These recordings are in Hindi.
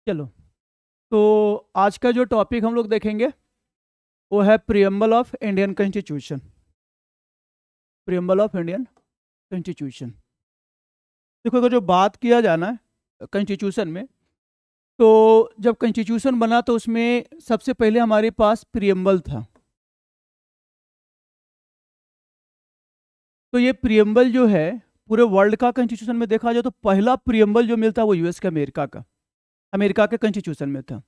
चलो, तो आज का जो टॉपिक हम लोग देखेंगे वो है preamble of Indian constitution. Preamble of Indian constitution. देखो, अगर जो बात किया जाना है कॉन्स्टिट्यूशन में, तो जब कॉन्स्टिट्यूशन बना तो उसमें सबसे पहले हमारे पास प्रियम्बल था। तो ये प्रियम्बल जो है पूरे वर्ल्ड का कॉन्स्टिट्यूशन में देखा जाए तो पहला प्रियम्बल जो मिलता है वो यूएस के अमेरिका के कॉन्स्टिट्यूशन में था,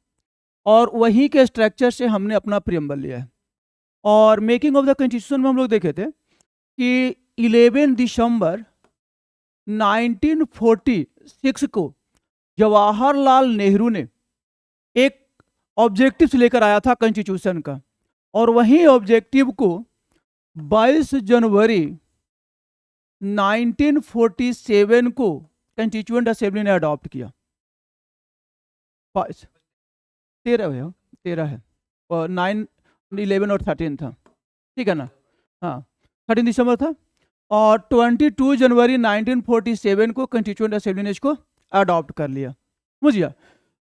और वहीं के स्ट्रक्चर से हमने अपना प्रियम्बल लिया है। और मेकिंग ऑफ द कॉन्स्टिट्यूशन में हम लोग देखे थे कि 11 दिसंबर 1946 को जवाहरलाल नेहरू ने एक ऑब्जेक्टिव लेकर आया था कॉन्स्टिट्यूशन का, और वही ऑब्जेक्टिव को 22 जनवरी 1947 को कॉन्स्टिट्यूएंट असेंबली ने अडॉप्ट किया। 13 है और 9, 11 और 13 था, ठीक है ना। हाँ, 13 दिसंबर था, और 22 जनवरी 1947 को कॉन्स्टिट्यूएंट असेंबली ने इसको अडॉप्ट कर लिया। बुझिए,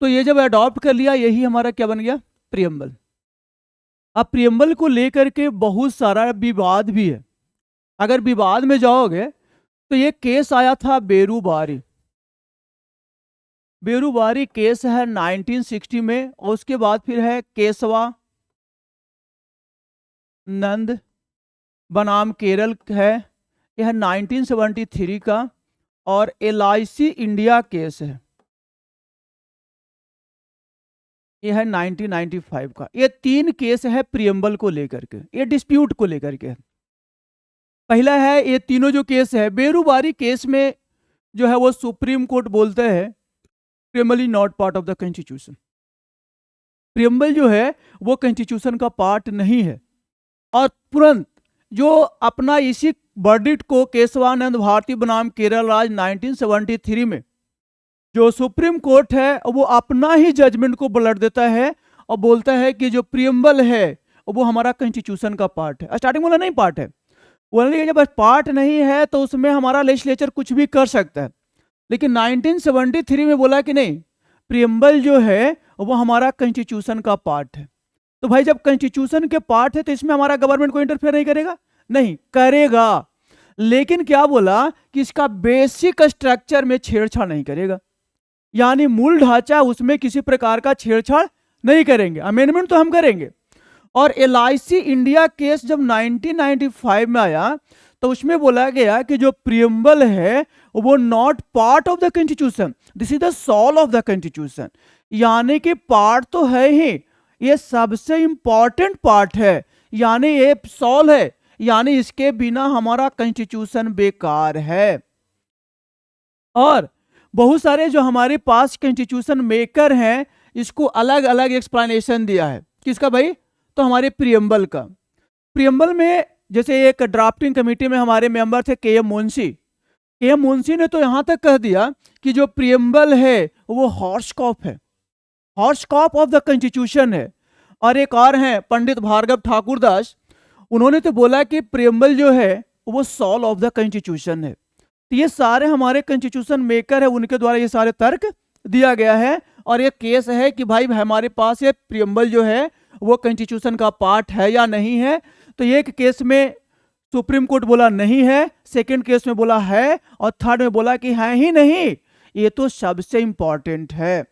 तो ये जब अडॉप्ट कर लिया, यही हमारा क्या बन गया, प्रियम्बल। अब प्रियम्बल को लेकर के बहुत सारा विवाद भी है। अगर विवाद में जाओगे तो ये केस आया था बेरूबारी केस है 1960 में, और उसके बाद फिर है केशवा नंद बनाम केरल है, यह है 1973 का, और LIC इंडिया केस है, यह है 1995 का। ये 3 केस है प्रियम्बल को लेकर के, ये डिस्प्यूट को लेकर के। पहला है, ये तीनों जो केस है, बेरूबारी केस में जो है वो सुप्रीम कोर्ट बोलते हैं preamble is not part of the constitution. Preamble जो है वो कॉन्स्टिट्यूशन का पार्ट नहीं है, और तुरंत जो अपना इसी वर्डिक्ट को केशवानंद भारती बनाम केरल राज 1973 में जो सुप्रीम कोर्ट है वो अपना ही जजमेंट को पलट देता है और बोलता है कि जो प्रियम्बल है वो हमारा कॉन्स्टिट्यूशन का पार्ट है। स्टार्टिंग बोला नहीं पार्ट है, बोला जब पार्ट नहीं है तो उसमें हमारा लेजिस्लेचर कुछ भी कर सकता है, लेकिन 1973 में बोला कि नहीं, प्रियम्बल जो है वो हमारा कॉन्स्टिट्यूशन का पार्ट है। तो भाई जब कॉन्स्टिट्यूशन के पार्ट है तो इसमें हमारा गवर्नमेंट को इंटरफेयर नहीं करेगा, नहीं करेगा, लेकिन क्या बोला कि इसका बेसिक स्ट्रक्चर में छेड़छाड़ नहीं करेगा, यानी मूल ढांचा उसमें किसी प्रकार का छेड़छाड़ नहीं करेंगे, अमेंडमेंट तो हम करेंगे। और LIC इंडिया केस जब 1995 में आया तो उसमें बोला गया कि जो प्रियम्बल है वो not part of the constitution, this is the soul of the constitution, यानी कि पार्ट तो है ही, ये सबसे इंपॉर्टेंट पार्ट है, यानी ये सोल है, यानी इसके बिना हमारा कॉन्स्टिट्यूशन बेकार है। और बहुत सारे जो हमारे पास कॉन्स्टिट्यूशन मेकर हैं इसको अलग अलग एक्सप्लेनेशन दिया है। किसका भाई, तो हमारे प्रियम्बल का। प्रियम्बल में जैसे एक ड्राफ्टिंग कमेटी में हमारे मेंबर थे KM मुंशी ने तो यहां तक कह दिया कि जो प्रियम्बल है वो हॉर्सकॉप है, हॉर्सकॉप ऑफ द कॉन्स्टिट्यूशन है। और एक और हैं पंडित भार्गव ठाकुर दास, उन्होंने तो बोला कि प्रियम्बल जो है वो सोल ऑफ द कॉन्स्टिट्यूशन है। तो ये सारे हमारे कॉन्स्टिट्यूशन मेकर है, उनके द्वारा ये सारे तर्क दिया गया है, और ये केस है कि भाई हमारे पास ये प्रियम्बल जो है वो कॉन्स्टिट्यूशन का पार्ट है या नहीं है। तो एक केस में सुप्रीम कोर्ट बोला नहीं है, सेकंड केस में बोला है, और थर्ड में बोला कि है ही नहीं, ये तो सबसे इंपॉर्टेंट है।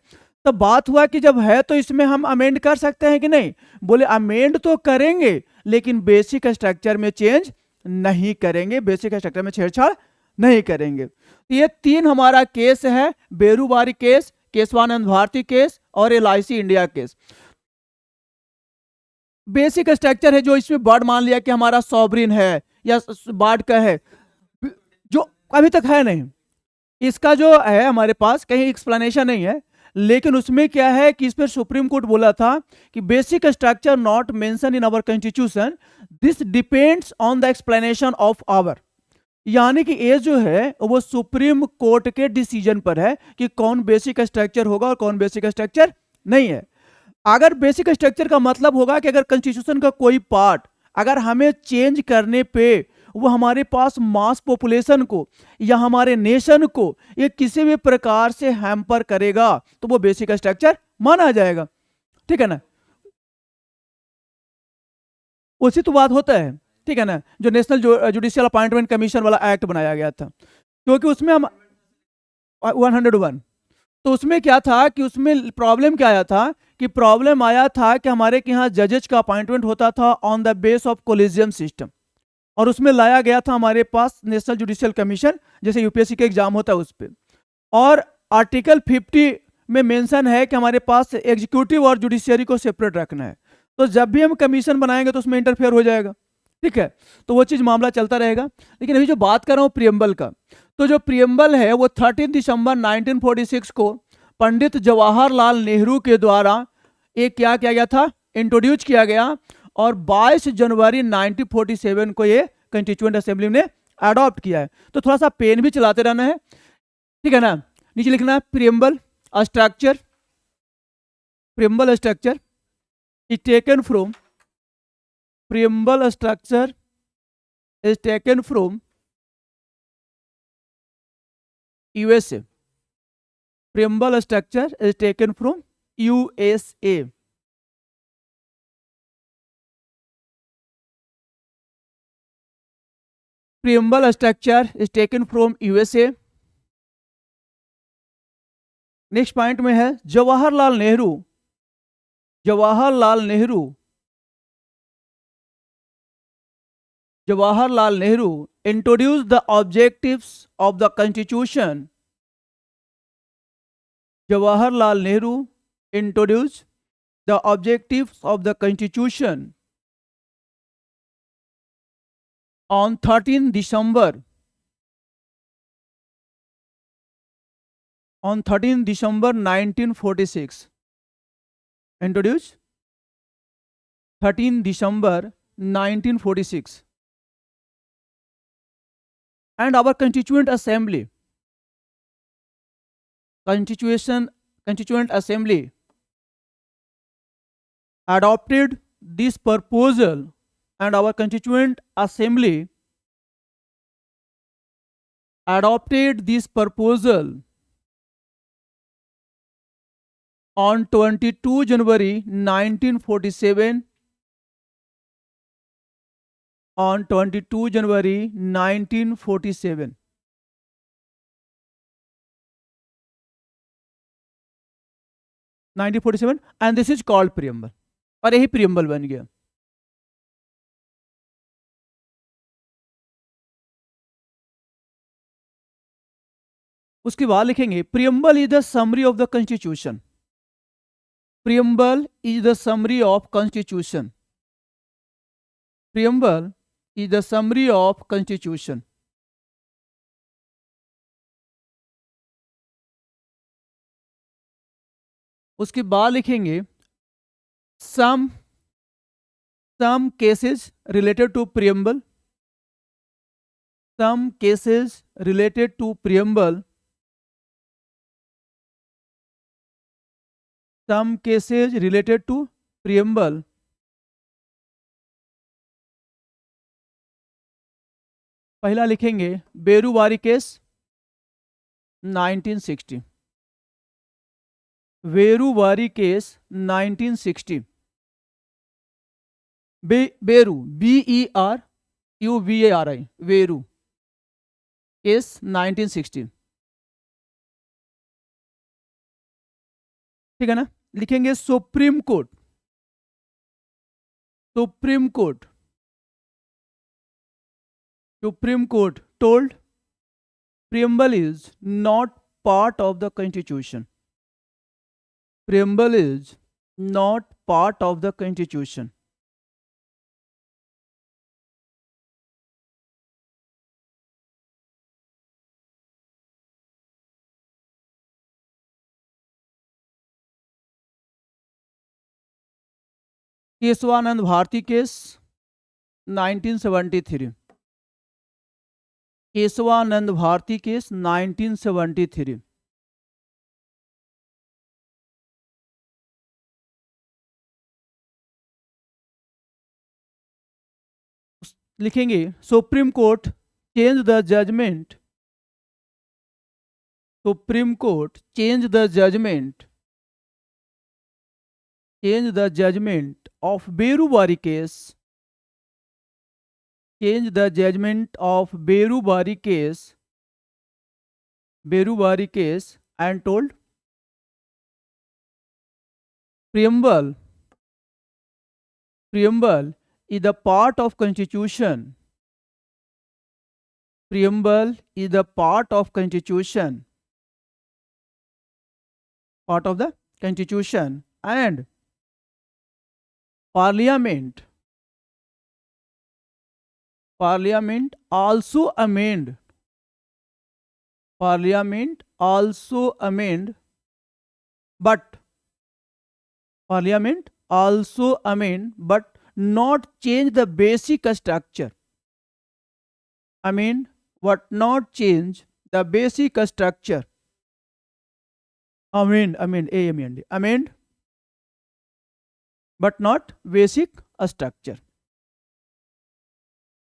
तो बात हुआ कि जब है तो इसमें हम अमेंड कर सकते हैं कि नहीं, बोले अमेंड तो करेंगे लेकिन बेसिक स्ट्रक्चर में चेंज नहीं करेंगे, बेसिक स्ट्रक्चर में छेड़छाड़ नहीं करेंगे। ये 3 हमारा केस है, बेरूबारी केस, केशवानंद भारती केस और LIC India case. Basic structure है जो इसमें वर्ड मान लिया कि हमारा सॉवरिन है या बार्ड का है, जो अभी तक है नहीं, इसका जो है हमारे पास कहीं एक्सप्लेनेशन नहीं है, लेकिन उसमें क्या है कि इस पर सुप्रीम कोर्ट बोला था कि basic structure not mention in our constitution, this depends on the explanation of our, यानी कि ये जो है वो सुप्रीम कोर्ट के डिसीजन पर है कि कौन बेसिक स्ट्रक्चर होगा और कौन बेसिक स्ट्रक्चर नहीं है। अगर बेसिक स्ट्रक्चर का मतलब होगा कि अगर कॉन्स्टिट्यूशन का कोई पार्ट अगर हमें चेंज करने पे वो हमारे पास मास पॉपुलेशन को या हमारे नेशन को ये किसी भी प्रकार से हैम्पर करेगा तो वो बेसिक स्ट्रक्चर माना जाएगा। ठीक है ना, उसी तो बात होता है। ठीक है ना, जो नेशनल जुडिशियल अपॉइंटमेंट कमीशन वाला एक्ट बनाया गया था, क्योंकि उसमें हम 101, तो उसमें क्या था कि उसमें प्रॉब्लम क्या आया था कि प्रॉब्लम आया था कि हमारे के यहाँ जजेज का अपॉइंटमेंट होता था on the base of collegium system, और उसमें लाया गया था हमारे पास नेशनल जुडिशियल कमीशन, जैसे यूपीएससी का एग्जाम होता है उस पर। और आर्टिकल 50 में मेंशन है कि हमारे पास एग्जीक्यूटिव और जुडिशियरी को सेपरेट रखना है, तो जब भी हम कमीशन बनाएंगे तो उसमें इंटरफेयर हो जाएगा। ठीक है, तो वो चीज़ मामला चलता रहेगा। लेकिन अभी जो बात कर रहा हूँ प्रियम्बल का, तो जो प्रियम्बल है वो 13 दिसंबर 1946 को पंडित जवाहरलाल नेहरू के द्वारा एक क्या किया गया था, इंट्रोड्यूस किया गया, और 22 जनवरी 1947 को ये कंस्टिट्यूएंट असेंबली ने अडॉप्ट किया है। तो थोड़ा सा पेन भी चलाते रहना है। ठीक है ना, नीचे लिखना है preamble structure, preamble structure is taken from, preamble structure is taken from USA, preamble structure is taken from USA. Preamble structure is taken from USA. Next point में है Jawaharlal Nehru, Jawaharlal Nehru, Jawaharlal Nehru introduced the objectives of the constitution, Jawaharlal Nehru introduced the objectives of the constitution on 13 December, on 13 December 1946, introduced 13 December 1946, and our constituent assembly, constituent assembly adopted this proposal, and our constituent assembly adopted this proposal on 22 January 1947, on 22 January 1947. And this is called preamble, और यही प्रियम्बल बन गया। उसके बाद लिखेंगे preamble is the summary of the constitution, preamble is the summary of constitution, preamble is the summary of constitution. उसके बाद लिखेंगे some cases related to preamble, some cases related to preamble, some cases related to preamble। पहला लिखेंगे बेरुवारी केस 1960, बेरुवारी केस 1960, बेरू BERUVARI, बेरू केस 1960। ठीक है ना, लिखेंगे Supreme court, supreme court, supreme court told preamble is not part of the constitution, preamble is not part of the constitution। Kesavananda Bharati case 1973, Kesavananda Bharati case 1973। लिखेंगे Supreme Court change the judgment, Supreme Court change the judgment, change the judgment of Berubari case, change the judgment of Berubari case, and told preamble is the part of constitution, preamble is the part of constitution, part of the constitution, and Parliament also amend, but not change the basic structure. But not change the basic structure. Amend but not basic structure.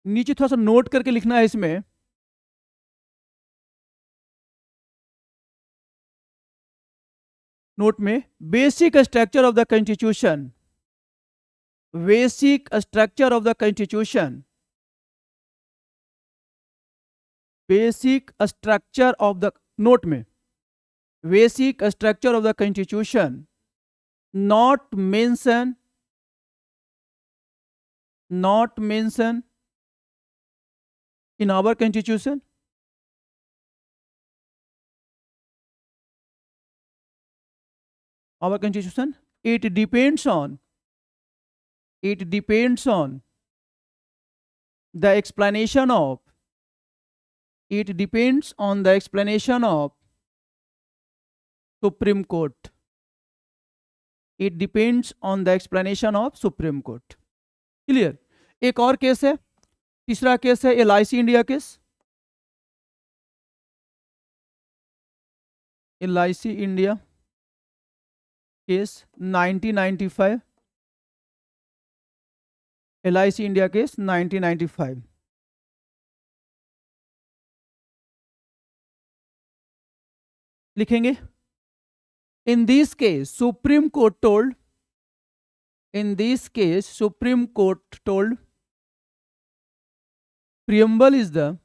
नीचे थोड़ा सा नोट करके लिखना है इसमें, नोट में basic structure of the constitution, basic structure of the constitution, basic structure of the, note में basic structure of the constitution not mention in our constitution, it depends on the explanation of, Supreme Court. It depends on the explanation of Supreme Court. Clear? एक और केस है, तीसरा केस है LIC India case, LIC India case 1995, LIC India case 1995. लिखेंगे in this case Supreme Court told, preamble is the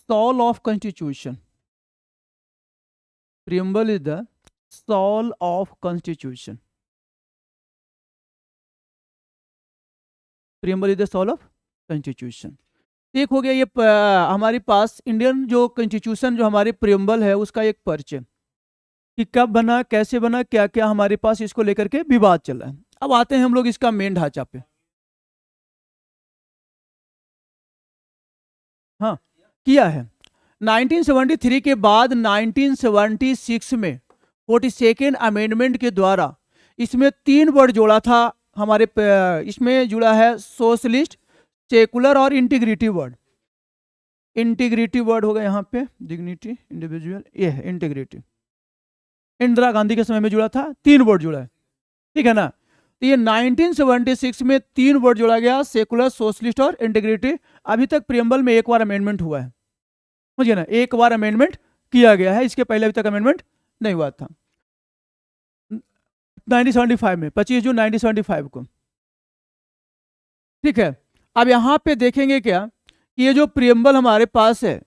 soul of constitution, preamble is the soul of constitution, preamble is the soul of constitution. एक हो गया ये हमारे पास इंडियन जो कॉन्स्टिट्यूशन जो हमारे प्रियम्बल है उसका एक परिचय कि कब बना, कैसे बना, क्या क्या हमारे पास इसको लेकर के विवाद चल रहा है. अब आते हैं हम लोग इसका मेन ढांचा पे. हाँ किया है 1973 के बाद 1976 में 42nd अमेंडमेंट के द्वारा इसमें 3 वर्ड जोड़ा था हमारे, इसमें जुड़ा है सोशलिस्ट, सेकुलर और इंटीग्रिटी वर्ड. इंटीग्रिटी वर्ड होगा यहाँ पे, डिग्निटी, इंडिविजुअल, ये है इंटीग्रिटी. इंदिरा गांधी के समय में जुड़ा था, 3 वर्ड जुड़ा है, ठीक है ना. तो ये 1976 में 3 वर्ड जोड़ा गया, सेकुलर, सोशलिस्ट और इंटीग्रिटी. अभी तक प्रियम्बल में 1 बार अमेंडमेंट हुआ है, समझिए ना, 1 बार अमेंडमेंट किया गया है, इसके पहले अभी तक अमेंडमेंट नहीं हुआ था. 1975 में 25 जून 1975 को, ठीक है. अब यहाँ पे देखेंगे क्या कि ये जो प्रियम्बल हमारे पास है,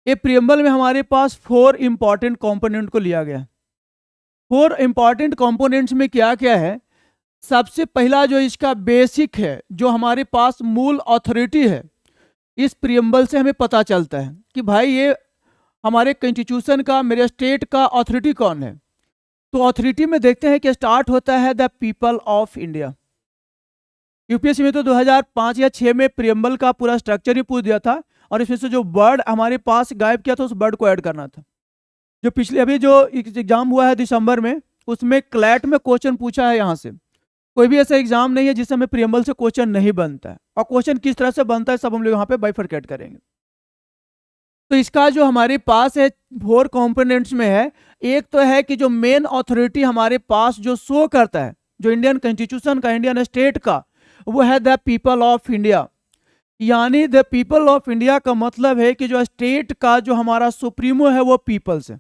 ये प्रियम्बल में हमारे पास 4 इंपॉर्टेंट कंपोनेंट को लिया गया. 4 इंपॉर्टेंट कंपोनेंट्स में क्या क्या है. सबसे पहला जो इसका बेसिक है, जो हमारे पास मूल अथॉरिटी है, इस प्रियम्बल से हमें पता चलता है कि भाई ये हमारे कॉन्स्टिट्यूशन का, मेरे स्टेट का अथॉरिटी कौन है. तो अथॉरिटी में देखते हैं कि स्टार्ट होता है the people of India. UPSC में तो 2005 या 6 में प्रियम्बल का पूरा स्ट्रक्चर ही पूछ दिया था, और इसमें से जो वर्ड हमारे पास गायब किया था उस वर्ड को ऐड करना था. जो पिछले अभी जो एग्जाम हुआ है दिसंबर में, उसमें क्लैट में क्वेश्चन पूछा है. यहाँ से कोई भी ऐसा एग्जाम नहीं है जिससे हमें प्रियम्बल से क्वेश्चन नहीं बनता है, और क्वेश्चन किस तरह से बनता है सब हम लोग यहाँ पे बाइफरकेट करेंगे. तो इसका जो हमारे पास है 4 कंपोनेंट्स में है। एक तो है कि जो मेन अथॉरिटी हमारे पास जो शो करता है जो इंडियन कॉन्स्टिट्यूशन का, इंडियन स्टेट का, वो है द पीपल ऑफ इंडिया। यानी द पीपल ऑफ इंडिया का मतलब है कि जो स्टेट का जो हमारा सुप्रीमो है वो पीपल्स है,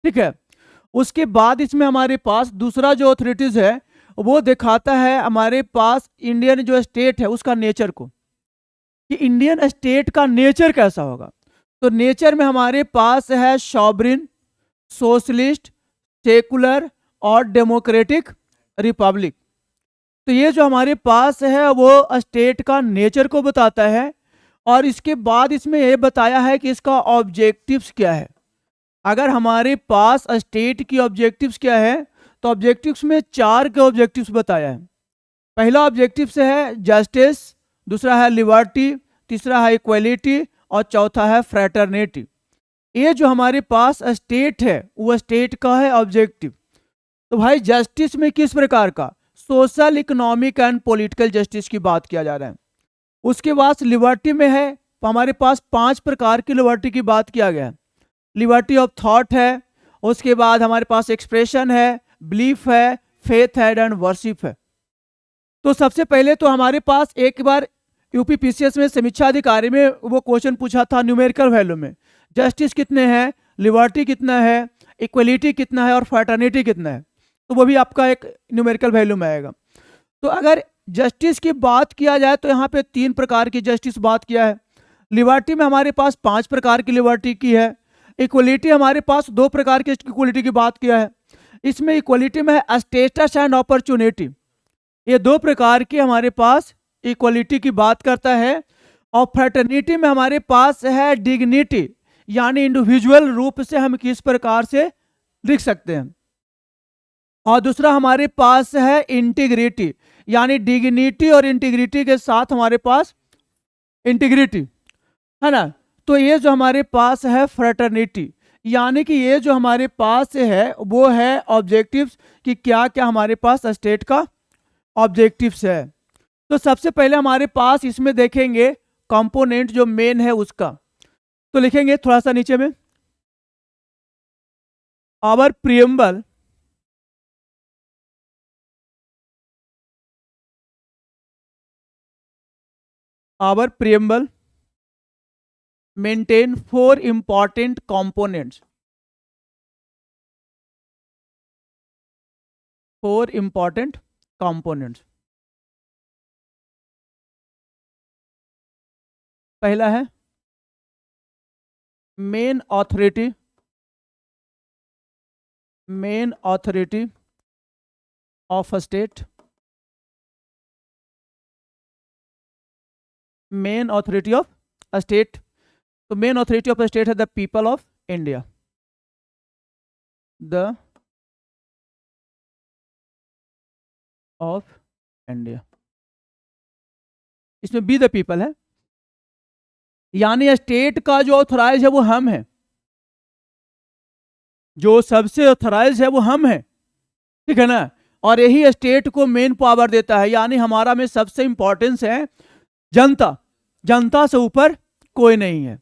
ठीक है। उसके बाद इसमें हमारे पास दूसरा जो अथॉरिटीज है वो दिखाता है हमारे पास इंडियन जो स्टेट है उसका नेचर को, कि इंडियन स्टेट का नेचर कैसा होगा। तो नेचर में हमारे पास है सॉवरेन, सोशलिस्ट, सेकुलर और डेमोक्रेटिक रिपब्लिक। तो ये जो हमारे पास है वो स्टेट का नेचर को बताता है। और इसके बाद इसमें ये बताया है कि इसका ऑब्जेक्टिव्स क्या है। अगर हमारे पास स्टेट की ऑब्जेक्टिव्स क्या है, तो ऑब्जेक्टिव्स में 4 के ऑब्जेक्टिव्स बताया है। पहला ऑब्जेक्टिव्स है जस्टिस, दूसरा है लिबर्टी, तीसरा है इक्वलिटी और चौथा है फ्रेटर्निटी। ये जो हमारे पास स्टेट है वो स्टेट का है ऑब्जेक्टिव। तो भाई जस्टिस में किस प्रकार का, social, economic and political justice की बात किया जा रहा है। उसके बाद लिबर्टी में है, तो हमारे पास 5 प्रकार की लिबर्टी की बात किया गया है। लिबर्टी ऑफ थॉट है, उसके बाद हमारे पास एक्सप्रेशन है, बिलीफ है, फेथ है एंड वर्शिप है। तो सबसे पहले तो हमारे पास एक बार यूपीपीसीएस में समीक्षा अधिकारी में वो क्वेश्चन पूछा था न्यूमेरिकल वैल्यू में, जस्टिस कितने हैं, लिबर्टी कितना है, इक्वलिटी कितना है और फ्रेटर्निटी कितना है। तो वो भी आपका एक न्यूमेरिकल वैल्यू में आएगा। तो अगर जस्टिस की बात किया जाए तो यहाँ पे 3 प्रकार की जस्टिस बात किया है। लिबर्टी में हमारे पास 5 प्रकार की लिबर्टी की है। इक्वलिटी हमारे पास 2 प्रकार की इक्वलिटी की बात किया है। इसमें इक्वलिटी में है स्टेटस एंड अपॉर्चुनिटी, ये 2 प्रकार की हमारे पास इक्वलिटी की बात करता है। और फ्रेटर्निटी में हमारे पास है डिग्निटी, यानी इंडिविजुअल रूप से हम किस प्रकार से लिख सकते हैं। और दूसरा हमारे पास है इंटीग्रिटी, यानी डिग्निटी और इंटीग्रिटी के साथ हमारे पास इंटीग्रिटी है ना। तो ये जो हमारे पास है फ्रेटर्निटी, यानी कि ये जो हमारे पास है वो है ऑब्जेक्टिव्स, कि क्या क्या हमारे पास स्टेट का ऑब्जेक्टिव्स है। तो सबसे पहले हमारे पास इसमें देखेंगे कंपोनेंट जो मेन है उसका। तो लिखेंगे थोड़ा सा नीचे में, our preamble maintain 4 important components. 4 important components. पहला है main authority of a state. Main authority of a state, तो main authority of a state है the people of India. The of India, इसमें बी द पीपल है, यानी स्टेट का जो ऑथराइज है वो हम है, जो सबसे ऑथराइज है वो हम है, ठीक है ना। और यही स्टेट को मेन पावर देता है, यानी हमारा में सबसे इंपॉर्टेंस है जनता, जनता से ऊपर कोई नहीं है।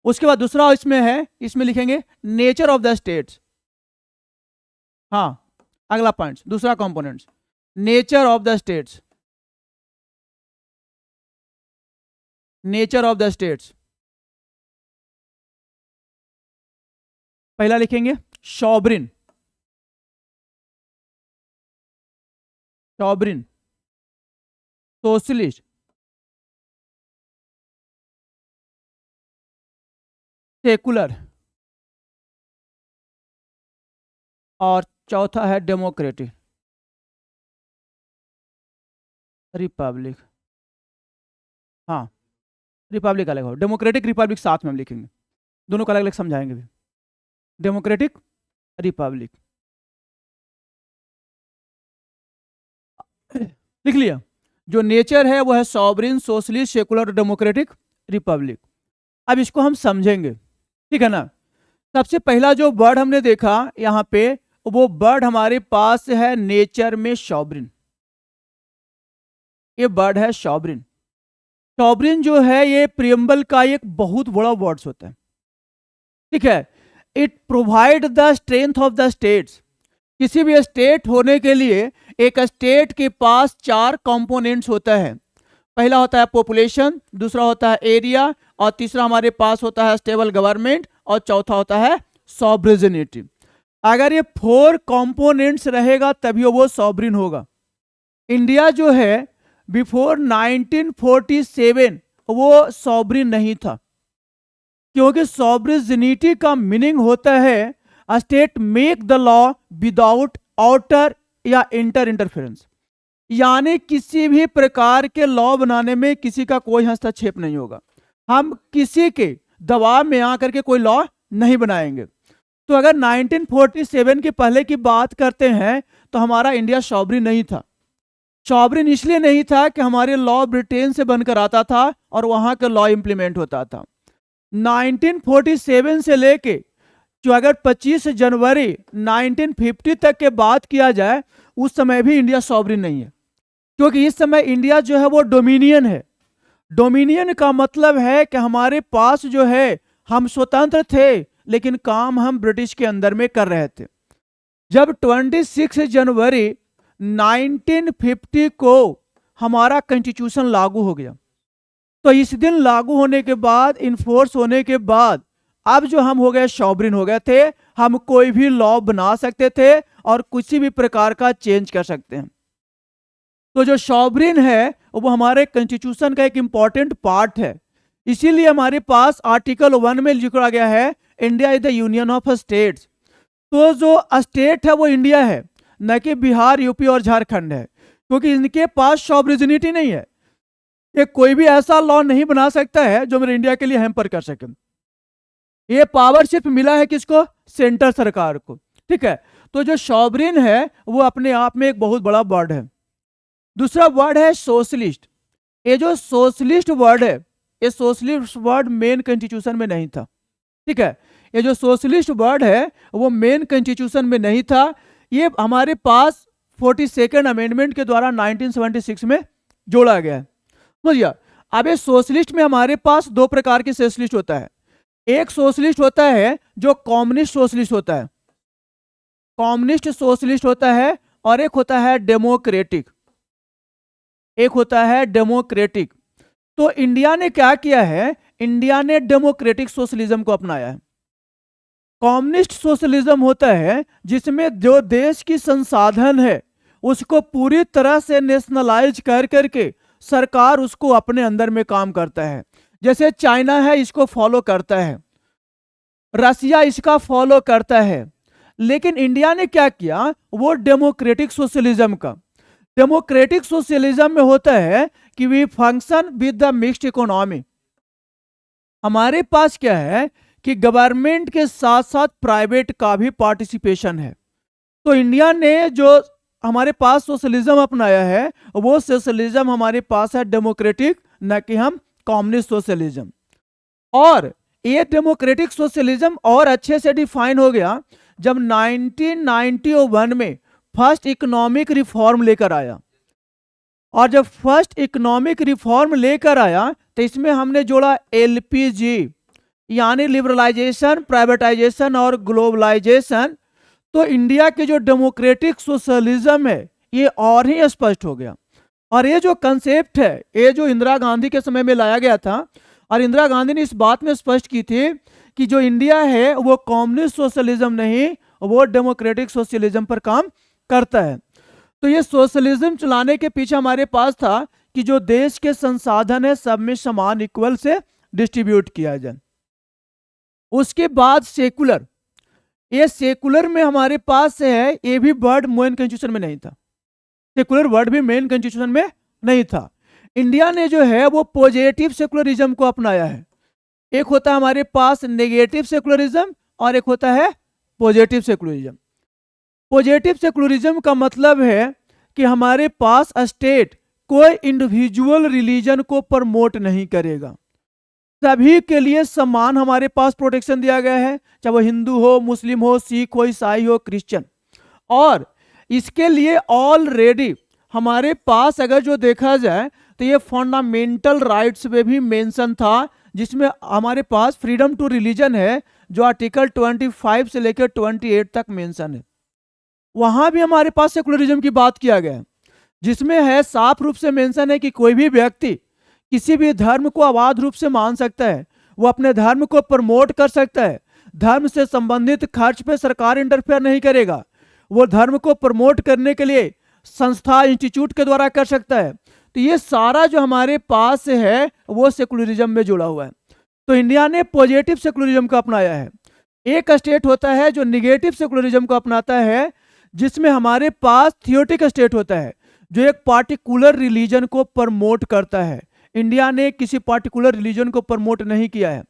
उसके बाद दूसरा इसमें है, इसमें लिखेंगे नेचर ऑफ द स्टेट्स। हाँ, अगला पॉइंट, दूसरा component nature of the states. Nature of the states, पहला लिखेंगे सॉवरेन, सोशलिस्ट, सेकुलर और चौथा है डेमोक्रेटिक रिपब्लिक। हाँ, रिपब्लिक अलग हो, डेमोक्रेटिक रिपब्लिक साथ में हम लिखेंगे, दोनों को अलग अलग समझाएंगे भी। डेमोक्रेटिक रिपब्लिक लिख लिया। जो नेचर है वो है sovereign, socialist, secular, democratic Republic. अब इसको हम समझेंगे, ठीक है ना। सबसे पहला जो वर्ड हमने देखा यहाँ पे, वो वर्ड हमारे पास है नेचर में सॉवरेन। ये वर्ड है सॉवरेन। सॉवरेन जो है ये प्रियम्बल का एक बहुत बड़ा वर्ड्स होता है। ठीक है। It provide the strength of the states. किसी भी स्टेट होने के लिए एक स्टेट के पास 4 कंपोनेंट्स होता है। पहला होता है पॉपुलेशन, दूसरा होता है एरिया, और तीसरा हमारे पास होता है स्टेबल गवर्नमेंट, और चौथा होता है सॉवरेनिटी। अगर ये 4 कंपोनेंट्स रहेगा तभी वो सॉवरिन होगा। इंडिया जो है बिफोर 1947 वो सॉवरिन नहीं था, क्योंकि सॉवरेनिटी का मीनिंग होता है a state make the law without outer या इंटर इंटरफेरेंस, यानी किसी भी प्रकार के लॉ बनाने में किसी का कोई हस्तक्षेप नहीं होगा। हम किसी के दबाव में आकर के कोई लॉ नहीं बनाएंगे। तो अगर 1947 के पहले की बात करते हैं तो हमारा इंडिया सॉवरिन नहीं था। सॉवरिन इसलिए नहीं था कि हमारे लॉ ब्रिटेन से बनकर आता था और वहां का लॉ इंप्लीमेंट होता था। 1947 से लेके जो अगर 25 जनवरी 1950 तक के बात किया जाए, उस समय भी इंडिया सॉवरिन नहीं है, क्योंकि इस समय इंडिया जो है वो डोमिनियन है। डोमिनियन का मतलब है कि हमारे पास जो है हम स्वतंत्र थे लेकिन काम हम ब्रिटिश के अंदर में कर रहे थे। जब 26 जनवरी 1950 को हमारा कॉन्स्टिट्यूशन लागू हो गया, तो इस दिन लागू होने के बाद, इन्फोर्स होने के बाद, अब जो हम हो गए सॉवरिन हो गए थे। हम कोई भी लॉ बना सकते थे और किसी भी प्रकार का चेंज कर सकते हैं। तो जो सॉवरिन है वो हमारे कॉन्स्टिट्यूशन का एक इंपॉर्टेंट पार्ट है। इसीलिए हमारे पास आर्टिकल 1 में लिखा गया है India is the union of states. तो जो स्टेट है वो इंडिया है, न कि बिहार, यूपी और झारखंड है, क्योंकि इनके पास सॉवरेनिटी नहीं है। ये कोई भी ऐसा लॉ नहीं बना सकता है जो मेरे इंडिया के लिए हैम्पर कर सके। ये पावर सिर्फ मिला है किसको? सेंटर सरकार को। ठीक है। तो जो सॉवरिन है वो अपने आप में एक बहुत बड़ा वर्ड है। दूसरा वर्ड है सोशलिस्ट। ये जो सोशलिस्ट वर्ड है, ये सोशलिस्ट वर्ड मेन कॉन्स्टिट्यूशन में नहीं था। ठीक है। ये जो सोशलिस्ट वर्ड है वो मेन कॉन्स्टिट्यूशन में नहीं था। ये हमारे पास 42nd अमेंडमेंट के द्वारा 1976 में जोड़ा गया है। समझिए। अब ये सोशलिस्ट में हमारे पास 2 प्रकार के सोशलिस्ट होता है। एक सोशलिस्ट होता है जो कम्युनिस्ट सोशलिस्ट होता है, कम्युनिस्ट सोशलिस्ट होता है, और एक होता है डेमोक्रेटिक, एक होता है डेमोक्रेटिक। तो इंडिया ने क्या किया है? इंडिया ने डेमोक्रेटिक सोशलिज्म को अपनाया है। कम्युनिस्ट सोशलिज्म होता है जिसमें जो देश की संसाधन है उसको पूरी तरह से नेशनलाइज कर करके सरकार उसको अपने अंदर में काम करता है। जैसे चाइना है, इसको फॉलो करता है, रसिया इसका फॉलो करता है। लेकिन इंडिया ने क्या किया? वो डेमोक्रेटिक सोशलिज्म का, डेमोक्रेटिक सोशलिज्म में होता है कि we function with the mixed economy. हमारे पास क्या है कि गवर्नमेंट के साथ साथ प्राइवेट का भी पार्टिसिपेशन है। तो इंडिया ने जो हमारे पास सोशलिज्म अपनाया है वो सोशलिज्म हमारे पास है डेमोक्रेटिक, न कि हम कम्युनिस्ट सोशलिज्म। और ये डेमोक्रेटिक सोशलिज्म और अच्छे से डिफाइन हो गया जब 1991 में फर्स्ट इकोनॉमिक रिफॉर्म लेकर आया। और जब फर्स्ट इकोनॉमिक रिफॉर्म लेकर आया तो इसमें हमने जोड़ा एलपीजी, यानी लिबरलाइजेशन, प्राइवेटाइजेशन और ग्लोबलाइजेशन। तो इंडिया के जो डेमोक्रेटिक सोशलिज्म है ये और ही स्पष्ट हो गया। और ये जो कंसेप्ट है ये जो इंदिरा गांधी के समय में लाया गया था, और इंदिरा गांधी ने इस बात में स्पष्ट की थी कि जो इंडिया है वो कम्युनिस्ट सोशलिज्म नहीं, वो डेमोक्रेटिक सोशलिज्म पर काम करता है। तो ये सोशलिज्म चलाने के पीछे हमारे पास था कि जो देश के संसाधन है सब में समान इक्वल से डिस्ट्रीब्यूट किया जाए। उसके बाद सेकुलर, ये सेकुलर में हमारे पास है, ये भी वर्ड मेन कॉन्स्टिट्यूशन में नहीं था, सेकुलर वर्ड भी मेन कॉन्स्टिट्यूशन में नहीं था। इंडिया ने जो है वो पॉजिटिव सेकुलरिज्म को अपनाया है। एक होता है हमारे पास नेगेटिव सेकुलरिज्म और एक होता है पॉजिटिव सेकुलरिज्म। पॉजिटिव सेकुलरिज्म का मतलब है कि हमारे पास स्टेट कोई इंडिविजुअल रिलीजन को प्रमोट नहीं करेगा, सभी के लिए समान हमारे पास प्रोटेक्शन दिया गया है, चाहे वो हिंदू हो, मुस्लिम हो, सिख हो, ईसाई हो, क्रिश्चियन। और इसके लिए ऑलरेडी हमारे पास अगर जो देखा जाए तो ये फंडामेंटल राइट्स में भी मेंशन था, जिसमें हमारे पास फ्रीडम टू रिलीजन है, जो आर्टिकल 25 से लेकर 28 तक मेंशन है, वहां भी हमारे पास सेकुलरिज्म की बात किया गया है, जिसमें है साफ रूप से मेंशन है कि कोई भी व्यक्ति किसी भी धर्म को अबाध रूप से मान सकता है, वो अपने धर्म को प्रमोट कर सकता है, धर्म से संबंधित खर्च पे सरकार इंटरफेयर नहीं करेगा, वो धर्म को प्रमोट करने के लिए संस्था इंस्टीट्यूट के द्वारा कर सकता है। तो ये सारा जो हमारे पास है वो सेकुलरिज्म में जुड़ा हुआ है। तो इंडिया ने पॉजिटिव सेकुलरिज्म को अपनाया है। एक स्टेट होता है जो निगेटिव सेकुलरिज्म को अपनाता है, जिसमें हमारे पास थियोटिक स्टेट होता है जो एक पार्टिकुलर रिलीजन को प्रमोट करता है। इंडिया ने किसी पार्टिकुलर रिलीजन को प्रमोट नहीं किया है।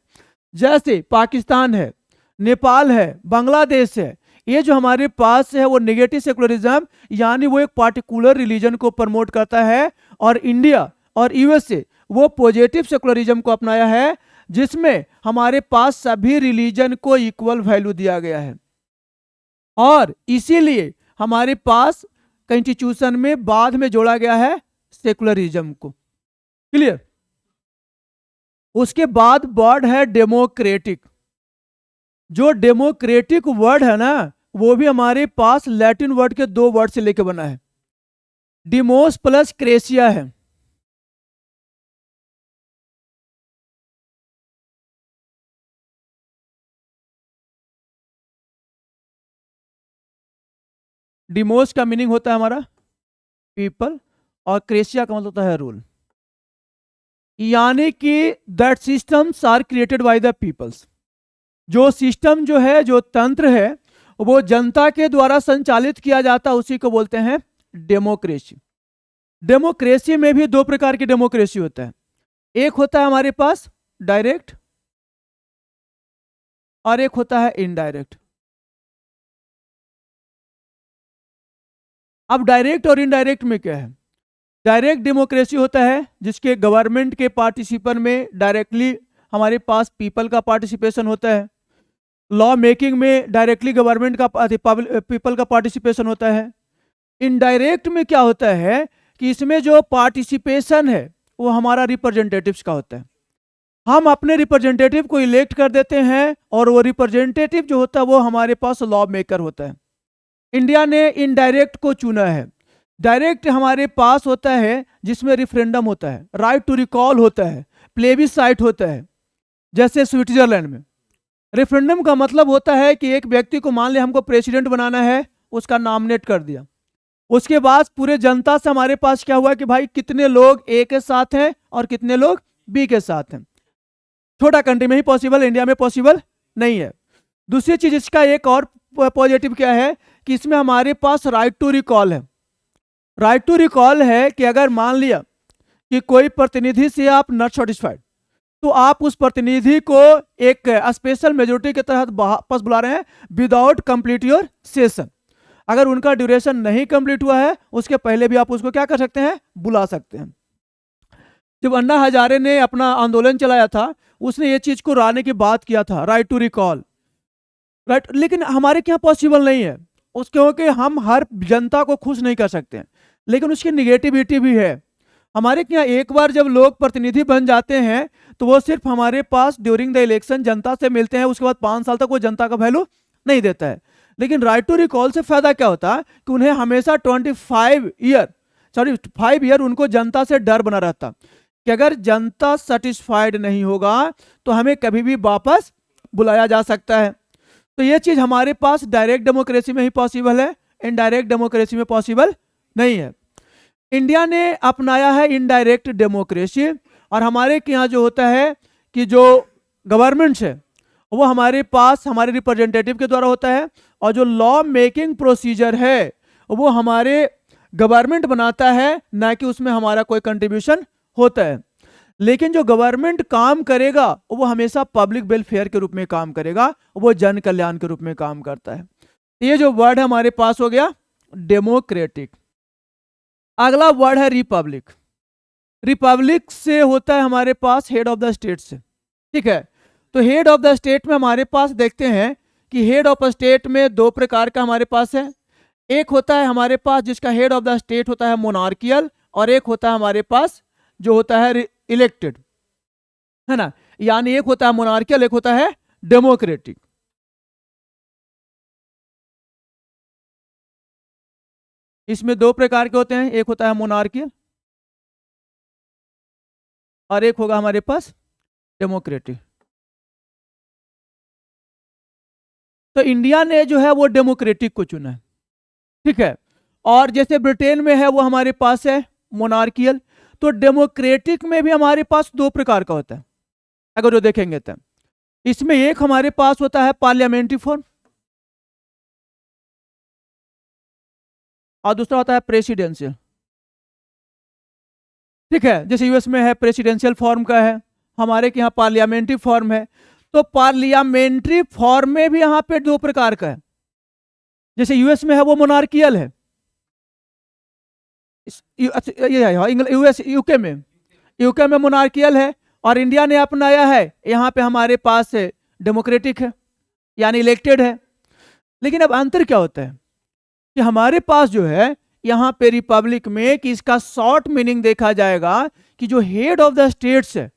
जैसे पाकिस्तान है, नेपाल है, बांग्लादेश है, ये जो हमारे पास है वो नेगेटिव सेकुलरिज्म, यानी वो एक पार्टिकुलर रिलीजन को प्रमोट करता है। और इंडिया और यूएसए वो पॉजिटिव सेकुलरिज्म को अपनाया है, जिसमें हमारे पास सभी रिलीजन को इक्वल वैल्यू दिया गया है। और इसीलिए हमारे पास कॉन्स्टिट्यूशन में बाद में जोड़ा गया है सेकुलरिज्म को। क्लियर? उसके बाद वर्ड है डेमोक्रेटिक। जो डेमोक्रेटिक वर्ड है ना, वो भी हमारे पास लैटिन वर्ड के 2 वर्ड से लेकर बना है। डिमोस प्लस क्रेसिया है। डिमोस का मीनिंग होता है हमारा पीपल, और क्रेसिया का मतलब होता है रूल, यानी कि that systems are created by the peoples. जो सिस्टम जो है, जो तंत्र है, वो जनता के द्वारा संचालित किया जाता है, उसी को बोलते हैं डेमोक्रेसी। डेमोक्रेसी में भी 2 प्रकार की डेमोक्रेसी होता है। एक होता है हमारे पास डायरेक्ट और एक होता है इनडायरेक्ट। अब डायरेक्ट और इनडायरेक्ट में क्या है? डायरेक्ट डेमोक्रेसी होता है जिसके गवर्नमेंट के पार्टिसिपेशन में डायरेक्टली हमारे पास पीपल का पार्टिसिपेशन होता है। लॉ मेकिंग में डायरेक्टली गवर्नमेंट का पीपल का पार्टिसिपेशन होता है। इनडायरेक्ट में क्या होता है कि इसमें जो पार्टिसिपेशन है वो हमारा रिप्रेजेंटेटिव्स का होता है। हम अपने रिप्रेजेंटेटिव को इलेक्ट कर देते हैं और वो रिप्रेजेंटेटिव जो होता है वो हमारे पास लॉ मेकर होता है। इंडिया ने इनडायरेक्ट को चुना है। डायरेक्ट हमारे पास होता है जिसमें रिफरेंडम होता है, राइट टू रिकॉल होता है, प्लेबिसाइट होता है। जैसे स्विट्जरलैंड में रेफरेंडम का मतलब होता है कि एक व्यक्ति को, मान लिया हमको प्रेसिडेंट बनाना है, उसका नॉमिनेट कर दिया, उसके बाद पूरे जनता से हमारे पास क्या हुआ कि भाई कितने लोग ए के साथ हैं और कितने लोग बी के साथ हैं। छोटा कंट्री में ही पॉसिबल, इंडिया में पॉसिबल नहीं है। दूसरी चीज इसका एक और पॉजिटिव क्या है कि इसमें हमारे पास राइट टू रिकॉल है। राइट टू रिकॉल है कि अगर मान लिया कि कोई प्रतिनिधि से आप नॉट सेटिस्फाइड, तो आप उस प्रतिनिधि को एक स्पेशल मेजोरिटी के तहत वापस बुला रहे हैं विदाउट कंप्लीट योर सेशन। अगर उनका ड्यूरेशन नहीं कंप्लीट हुआ है उसके पहले भी आप उसको क्या कर सकते हैं, बुला सकते हैं। जब अन्ना हजारे ने अपना आंदोलन चलाया था, उसने ये चीज को लाने की बात किया था, राइट टू रिकॉल, राइट। लेकिन हमारे क्या पॉसिबल नहीं है उस, क्योंकि हम हर जनता को खुश नहीं कर सकते हैं। लेकिन उसकी निगेटिविटी भी है। हमारे यहाँ एक बार जब लोग प्रतिनिधि बन जाते हैं तो वो सिर्फ हमारे पास ड्यूरिंग द इलेक्शन जनता से मिलते हैं, उसके बाद 5 साल तक वो जनता का वैल्यू नहीं देता है। लेकिन राइट टू रिकॉल से फायदा क्या होता है कि उन्हें हमेशा 5 ईयर उनको जनता से डर बना रहता कि अगर जनता सेटिस्फाइड नहीं होगा तो हमें कभी भी वापस बुलाया जा सकता है। तो ये चीज हमारे पास डायरेक्ट डेमोक्रेसी में ही पॉसिबल है, इनडायरेक्ट डेमोक्रेसी में पॉसिबल नहीं है। इंडिया ने अपनाया है इनडायरेक्ट डेमोक्रेसी, और हमारे यहाँ जो होता है कि जो गवर्नमेंट है वो हमारे पास हमारे रिप्रेजेंटेटिव के द्वारा होता है, और जो लॉ मेकिंग प्रोसीजर है वो हमारे गवर्नमेंट बनाता है, ना कि उसमें हमारा कोई कंट्रीब्यूशन होता है। लेकिन जो गवर्नमेंट काम करेगा वो हमेशा पब्लिक वेलफेयर के रूप में काम करेगा, वो जन कल्याण के रूप में काम करता है। ये जो वर्ड हमारे पास हो गया डेमोक्रेटिक। अगला वर्ड है रिपब्लिक। रिपब्लिक से होता है हमारे पास हेड ऑफ द स्टेट से, ठीक है। तो हेड ऑफ द स्टेट में हमारे पास देखते हैं कि हेड ऑफ स्टेट में 2 प्रकार का हमारे पास है। एक होता है हमारे पास जिसका हेड ऑफ द स्टेट होता है मोनार्कियल, और एक होता है हमारे पास जो होता है इलेक्टेड, है ना। यानी एक होता है मोनार्कियल, एक होता है डेमोक्रेटिक। इसमें दो प्रकार के होते हैं, एक होता है मोनार्कियल और एक होगा हमारे पास डेमोक्रेटिक। तो इंडिया ने जो है वो डेमोक्रेटिक को चुना है, ठीक है। और जैसे ब्रिटेन में है वो हमारे पास है मोनार्कियल। तो डेमोक्रेटिक में भी हमारे पास दो प्रकार का होता है, अगर जो देखेंगे तो इसमें एक हमारे पास होता है पार्लियामेंट्री फॉर्म और दूसरा होता है प्रेसिडेंशियल, ठीक है। जैसे यूएस में है प्रेसिडेंशियल फॉर्म का है, हमारे के यहाँ पार्लियामेंट्री फॉर्म है। तो पार्लियामेंट्री फॉर्म में भी यहाँ पे दो प्रकार का है। जैसे यूएस में है वो मोनार्कियल है, यूएस यूके में मोनार्कियल है, और इंडिया ने अपनाया है यहाँ पे हमारे पास है डेमोक्रेटिक है, यानी इलेक्टेड है। लेकिन अब अंतर क्या होता है कि हमारे पास जो है यहाँ पे रिपब्लिक में, कि इसका शॉर्ट मीनिंग देखा जाएगा कि जो हेड ऑफ द स्टेट्स है,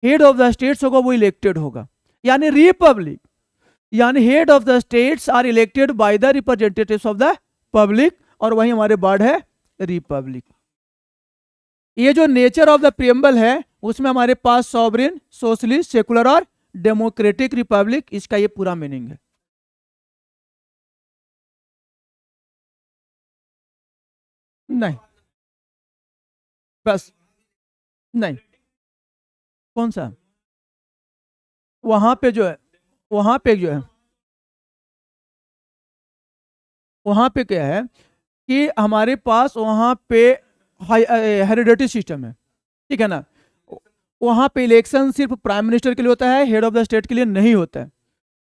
हेड ऑफ द स्टेट्स होगा वो इलेक्टेड होगा, यानी रिपब्लिक, यानी head of the states are elected by the representatives of the public, और वही हमारे वर्ड है रिपब्लिक। ये जो नेचर ऑफ द प्रियम्बल है उसमें हमारे पास सॉवरेन, सोशलिस्ट, सेकुलर और डेमोक्रेटिक रिपब्लिक, इसका ये पूरा मीनिंग है। नहीं, बस नहीं, कौन सा, वहां पे जो है, वहां पे जो है, वहां पे क्या है कि हमारे पास वहां पे हेरिडेटरी सिस्टम है, ठीक है ना। वहां पे इलेक्शन सिर्फ प्राइम मिनिस्टर के लिए होता है, हेड ऑफ द स्टेट के लिए नहीं होता है।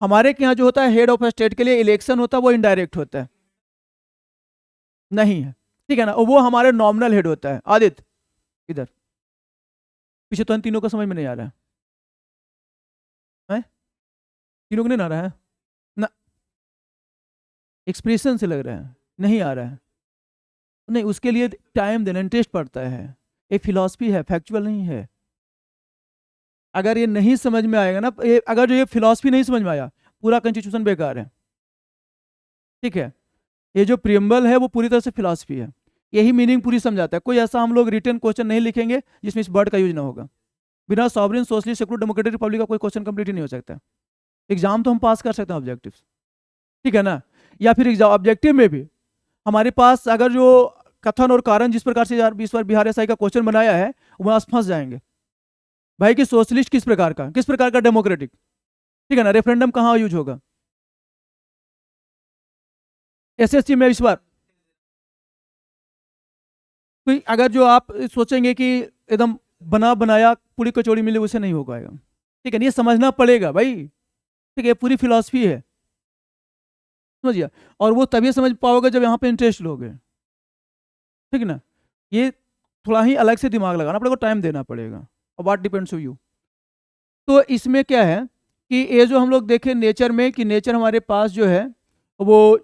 हमारे के यहाँ जो होता है हेड ऑफ द स्टेट के लिए इलेक्शन होता है, वो इनडायरेक्ट होता है, नहीं है, ठीक है ना। वो हमारे नॉमिनल हेड होता है। आदित्य इधर पीछे, तो इन तीनों को समझ में नहीं आ रहा है, तीनों को नहीं आ रहा है ना, एक्सप्रेशन से लग रहा है नहीं आ रहा है। नहीं, उसके लिए टाइम देना, इंटरेस्ट पड़ता है, ये फिलॉसफी है, फैक्चुअल नहीं है। अगर ये नहीं समझ में आएगा ना, अगर जो ये फिलॉसफी नहीं समझ में आया, पूरा कॉन्स्टिट्यूशन बेकार है, ठीक है। ये जो प्रियम्बल है वो पूरी तरह से फिलॉसफी है, यही मीनिंग पूरी समझाता है। कोई ऐसा हम लोग रिटर्न क्वेश्चन नहीं लिखेंगे जिसमें इस वर्ड का यूज ना होगा। बिना sovereign, socialist, secular, democratic Republic का कोई क्वेश्चन कंप्लीट ही नहीं हो सकता। एग्जाम तो हम पास कर सकते हैं ऑब्जेक्टिव, ठीक है ना। या फिर एग्जाम ऑब्जेक्टिव में भी हमारे पास अगर जो कथन और कारण जिस प्रकार से इस बार बिहार एसआई का क्वेश्चन बनाया है, वहां फंस जाएंगे भाई कि सोशलिस्ट किस प्रकार का, किस प्रकार का डेमोक्रेटिक, ठीक है ना। रेफरेंडम कहाँ यूज होगा एसएससी में इस बार। तो अगर जो आप सोचेंगे कि एकदम बना बनाया पूरी कचौड़ी मिले, उसे नहीं हो पाएगा, ठीक है। ये समझना पड़ेगा भाई, ठीक है, पूरी फिलॉसफी है, समझिए। और वो तभी समझ पाओगे जब यहाँ पे इंटरेस्ट लोगे, ठीक है ना। ये थोड़ा ही अलग से दिमाग लगाना पड़ेगा, टाइम देना पड़ेगा, और बात डिपेंड्स ऑन यू। तो इसमें क्या है कि ये जो हम लोग देखें नेचर में, कि नेचर हमारे पास जो है वो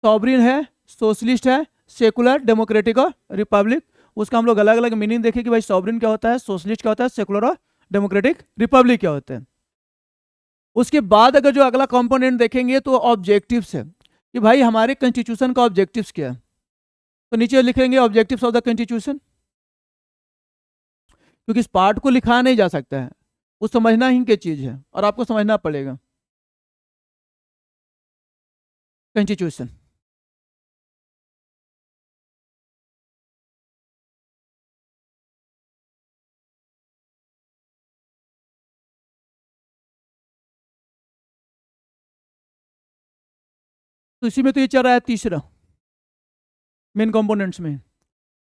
सॉवरिन है, सोशलिस्ट है, सेकुलर, डेमोक्रेटिक और रिपब्लिक। उसका हम लोग अलग अलग मीनिंग देखें कि भाई सॉवरिन क्या होता है, सोशलिस्ट क्या होता है, सेकुलर और डेमोक्रेटिक रिपब्लिक क्या होते हैं। उसके बाद अगर जो अगला कंपोनेंट देखेंगे तो ऑब्जेक्टिव्स है, कि भाई हमारे कॉन्स्टिट्यूशन का ऑब्जेक्टिव्स क्या है। तो नीचे लिखेंगे ऑब्जेक्टिव्स ऑफ द कॉन्स्टिट्यूशन, क्योंकि इस पार्ट को लिखा नहीं जा सकता है, वो समझना ही की चीज है और आपको समझना पड़ेगा। कॉन्स्टिट्यूशन, तो इसी में तो ये चल रहा है तीसरा मेन कंपोनेंट्स में।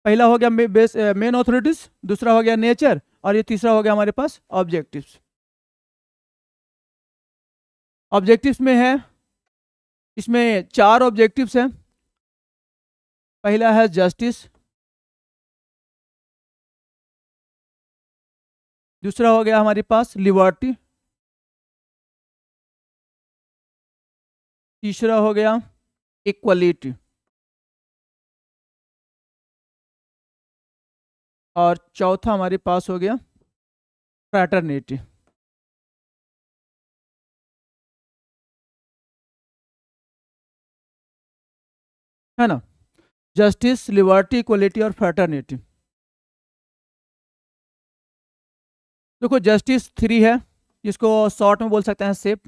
पहला हो गया बेस मेन ऑथोरिटीज, दूसरा हो गया नेचर, और ये तीसरा हो गया हमारे पास ऑब्जेक्टिव्स। ऑब्जेक्टिव्स में है, इसमें चार ऑब्जेक्टिव्स हैं। पहला है जस्टिस, दूसरा हो गया हमारे पास लिबर्टी, तीसरा हो गया इक्वलिटी, और चौथा हमारे पास हो गया फ्रैटर्निटी, है ना। जस्टिस, लिबर्टी, इक्वलिटी और फ्रेटर्निटी। देखो जस्टिस 3 है, जिसको शॉर्ट में बोल सकते हैं सेप।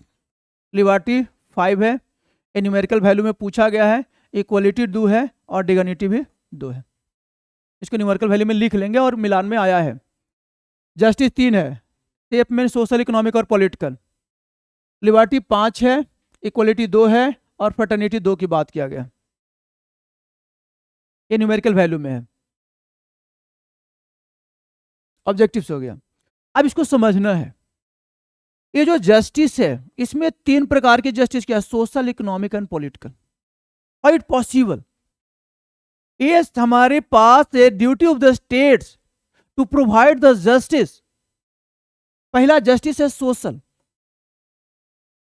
लिबर्टी 5 है, ये न्यूमेरिकल वैल्यू में पूछा गया है। इक्वलिटी 2 है और डिग्निटी भी 2 है। इसको न्यूमेरिकल वैल्यू में लिख लेंगे और मिलान में आया है। जस्टिस 3 है, सेप में सोशल, इकोनॉमिक और पॉलिटिकल। लिबर्टी 5 है, इक्वलिटी 2 है और फ्रेटर्निटी 2 की बात किया गया। ये न्यूमेरिकल वैल्यू में है। ऑब्जेक्टिव्स हो गया। अब इसको समझना है, ये जो जस्टिस है इसमें 3 प्रकार की जस्टिस क्या है, social, economic and political. How it possible? ये हमारे पास है duty of the states to provide the justice. पहला जस्टिस है सोशल।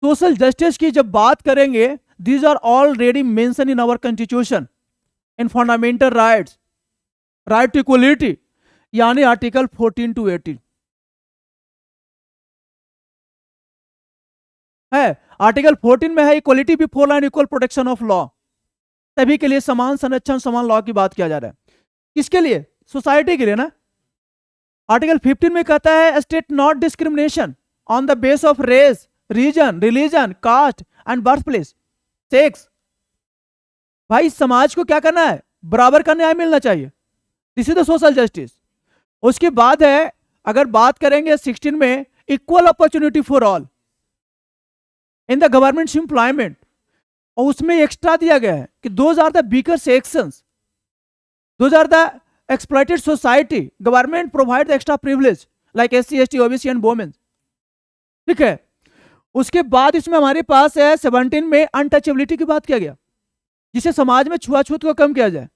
सोशल जस्टिस की जब बात करेंगे, these are already mention in our constitution in fundamental rights, right to equality, यानी आर्टिकल 14 to 18 है। आर्टिकल 14 में है equality before law and equal protection of law, सभी के लिए समान संरक्षण, समान लॉ की बात किया जा रहा है। किसके लिए? सोसाइटी के लिए ना। आर्टिकल 15 में कहता है state not discrimination on the base of race, region, religion, caste and birth place, sex. भाई समाज को क्या करना है? बराबर का न्याय मिलना चाहिए। This is the social justice. उसके बाद है, अगर बात करेंगे 16 में, equal opportunity for all in the government employment. और उसमें एक्स्ट्रा दिया गया है कि those are the weaker sections, those are the exploited society, government provide the extra privilege like SC, ST, OBC and women. ठीक है। उसके बाद इसमें हमारे पास है 17 में अनटचेबिलिटी की बात किया गया, जिसे समाज में छुआछूत को कम किया जाए।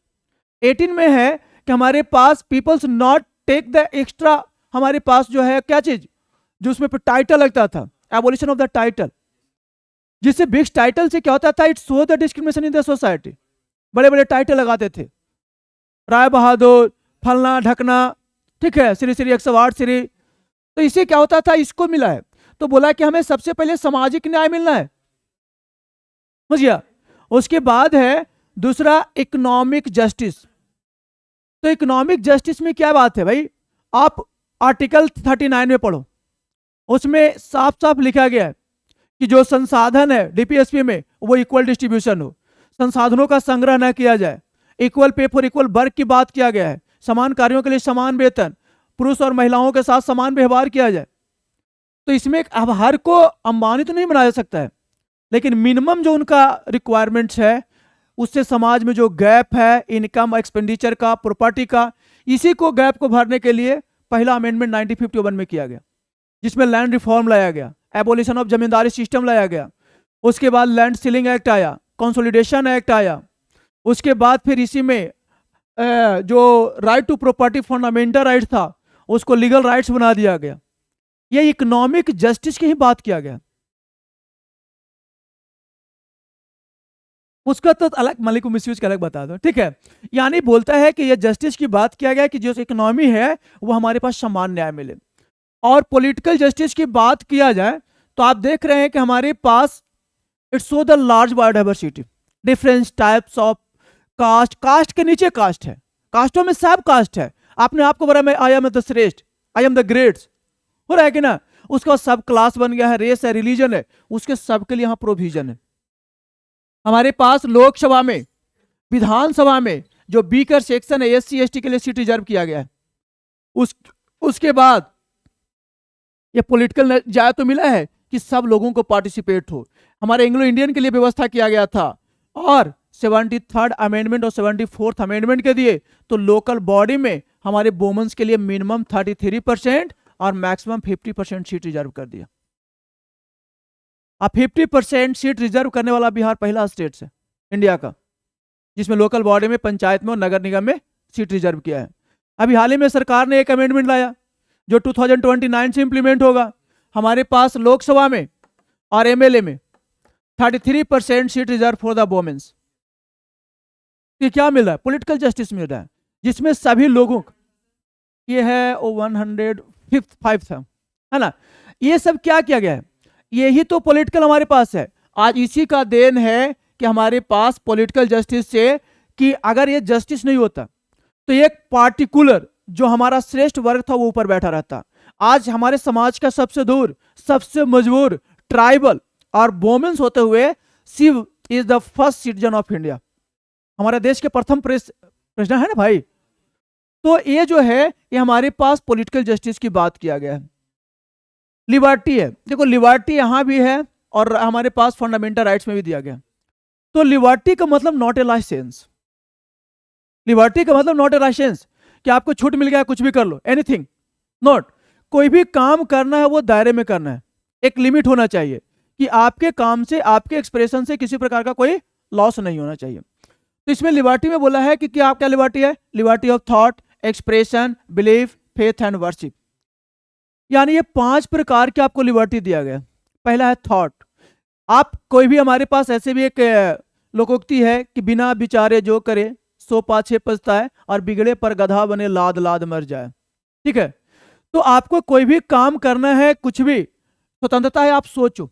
18 में है कि हमारे पास peoples not take the extra, हमारे पास जो है क्या चीज, जो उसमें टाइटल लगता था, एबोलिशन ऑफ द टाइटल, जिससे बिग टाइटल से क्या होता था, it show the discrimination in the society. बड़े बड़े टाइटल लगाते थे, राय बहादुर, फलना ढकना, ठीक है, श्री श्री 108 श्री। तो इससे क्या होता था, इसको मिला है तो बोला कि हमें सबसे पहले सामाजिक न्याय मिलना है, समझिए। उसके बाद है दूसरा इकोनॉमिक जस्टिस। तो इकोनॉमिक जस्टिस में क्या बात है भाई, आप आर्टिकल 39 में पढ़ो, उसमें साफ साफ लिखा गया है कि जो संसाधन है डीपीएसपी में वो इक्वल डिस्ट्रीब्यूशन हो, संसाधनों का संग्रह न किया जाए, equal pay for equal work की बात किया गया है, समान कार्यों के लिए समान वेतन, पुरुष और महिलाओं के साथ समान व्यवहार किया जाए। तो इसमें अब हर को अंबानी तो नहीं बनाया जा सकता है, लेकिन मिनिमम जो उनका रिक्वायरमेंट्स है, उससे समाज में जो गैप है इनकम एक्सपेंडिचर का, प्रॉपर्टी का, इसी को गैप को भरने के लिए पहला अमेंडमेंट 1951 में किया गया, जिसमें लैंड रिफॉर्म लाया गया, एबोलिशन ऑफ जमींदारी सिस्टम लाया गया। उसके बाद लैंड सीलिंग एक्ट आया, कंसोलिडेशन एक्ट आया। उसके बाद फिर इसी में जो right to property fundamental right था, उसको लीगल राइट्स बना दिया गया। ये इकोनॉमिक जस्टिस की ही बात किया गया। उसका तो अलग, मलिक को मिसयूज का अलग बता दो, ठीक है। यानी बोलता है कि ये जस्टिस की बात किया गया कि जो इकोनॉमी है वो हमारे पास समान न्याय मिले। और पॉलिटिकल जस्टिस की बात किया जाए तो आप देख रहे हैं कि हमारे पास it's so the large biodiversity, different types of caste, caste के नीचे कास्ट है, कास्टों में सब कास्ट है। आपने आपको बोला मैं आई एम द श्रेष्ठ, आई एम द ग्रेट, हो रहा है कि ना। उसका सब क्लास बन गया है, रेस है, रिलीजन है, उसके सब के लिए यहाँ प्रोविजन है। हमारे पास लोकसभा में, विधानसभा में जो बीकर सेक्शन है SC ST के लिए सीट रिजर्व किया गया है। उसके बाद ये पॉलिटिकल जाए तो मिला है कि सब लोगों को पार्टिसिपेट हो। हमारे एंग्लो इंडियन के लिए व्यवस्था किया गया था। और 73rd अमेंडमेंट और 74th अमेंडमेंट के दिए तो लोकल बॉडी में हमारे वुमेन्स के लिए मिनिमम 33% और मैक्सिमम 50% सीट रिजर्व कर दिया। अब 50% सीट रिजर्व करने वाला बिहार पहला स्टेट है इंडिया का, जिसमें लोकल बॉडी में, पंचायत में और नगर निगम में सीट रिजर्व किया है। अभी हाल ही में सरकार ने एक अमेंडमेंट लाया जो 2029 से इंप्लीमेंट होगा। हमारे पास लोकसभा में और MLA में 33% seat reserve for the womens. ये क्या मिल रहा है? पॉलिटिकल जस्टिस मिल रहा है, जिसमें सभी लोगों को, ये है 105 था, है ना। ये सब क्या किया गया है, यही तो पॉलिटिकल हमारे पास है। आज इसी का देन है कि हमारे पास पॉलिटिकल जस्टिस से कि अगर ये जस्टिस नहीं होता तो एक पार्टिकुलर जो हमारा श्रेष्ठ वर्ग था वो ऊपर बैठा रहता। आज हमारे समाज का सबसे दूर, सबसे मजबूर, ट्राइबल और वोमेन्स होते हुए she is the first citizen of India, हमारे देश के प्रथम प्रेसिडेंट है ना भाई। तो ये जो है ये हमारे पास पॉलिटिकल जस्टिस की बात किया गया है। लिबर्टी है, देखो लिबर्टी यहां भी है और हमारे पास फंडामेंटल राइट्स में भी दिया गया। तो लिबर्टी का मतलब नॉट ए लाइसेंस, लिबर्टी का मतलब नॉट ए लाइसेंस कि आपको छूट मिल गया कुछ भी कर लो, एनीथिंग नॉट। कोई भी काम करना है वो दायरे में करना है, एक लिमिट होना चाहिए कि आपके काम से, आपके एक्सप्रेशन से किसी प्रकार का कोई लॉस नहीं होना चाहिए। तो इसमें लिबर्टी में बोला है कि क्या क्या लिबर्टी है, liberty of thought, expression, belief, faith and worship. यानी ये 5 प्रकार के आपको लिबर्टी दिया गया। पहला है थॉट। आप कोई भी, हमारे पास ऐसे भी एक लोकोक्ति है कि बिना विचारे जो करे सो पाछे पछताए और बिगड़े पर गधा बने लाद लाद मर जाए। ठीक है, तो आपको कोई भी काम करना है, कुछ भी स्वतंत्रता है, आप सोचो,